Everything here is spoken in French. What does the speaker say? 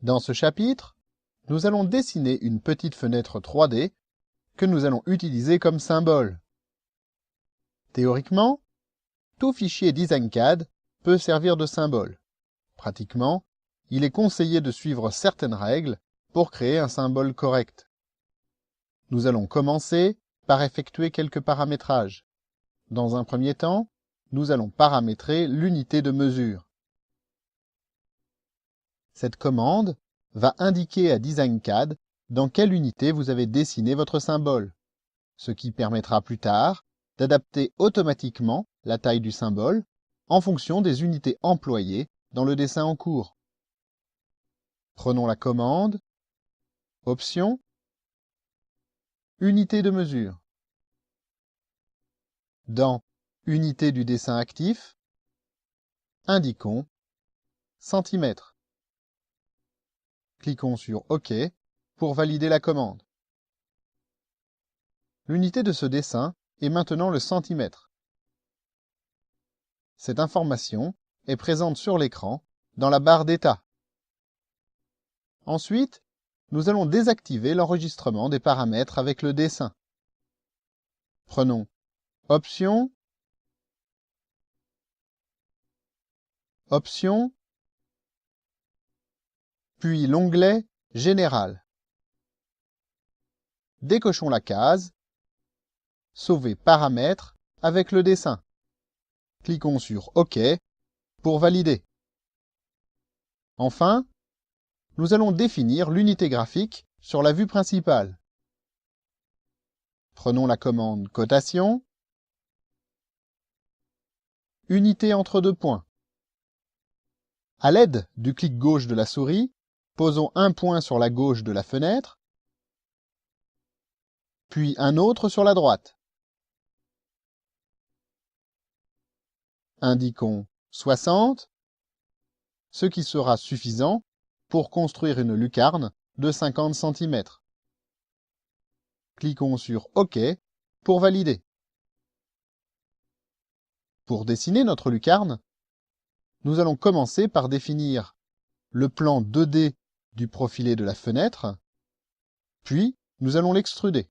Dans ce chapitre, nous allons dessiner une petite fenêtre 3D que nous allons utiliser comme symbole. Théoriquement, tout fichier DesignCAD peut servir de symbole. Pratiquement, il est conseillé de suivre certaines règles pour créer un symbole correct. Nous allons commencer par effectuer quelques paramétrages. Dans un premier temps, nous allons paramétrer l'unité de mesure. Cette commande va indiquer à DesignCAD dans quelle unité vous avez dessiné votre symbole, ce qui permettra plus tard d'adapter automatiquement la taille du symbole en fonction des unités employées dans le dessin en cours. Prenons la commande Option, Unité de mesure. Dans Unité du dessin actif, indiquons centimètres. Cliquons sur OK pour valider la commande. L'unité de ce dessin est maintenant le centimètre. Cette information est présente sur l'écran dans la barre d'état. Ensuite, nous allons désactiver l'enregistrement des paramètres avec le dessin. Prenons Option, Option, puis l'onglet Général. Décochons la case Sauver paramètres avec le dessin. Cliquons sur OK pour valider. Enfin, nous allons définir l'unité graphique sur la vue principale. Prenons la commande Cotation, Unité entre deux points. À l'aide du clic gauche de la souris, posons un point sur la gauche de la fenêtre, puis un autre sur la droite. Indiquons 60, ce qui sera suffisant pour construire une lucarne de 50 cm. Cliquons sur OK pour valider. Pour dessiner notre lucarne, nous allons commencer par définir le plan 2D du profilé de la fenêtre, puis nous allons l'extruder.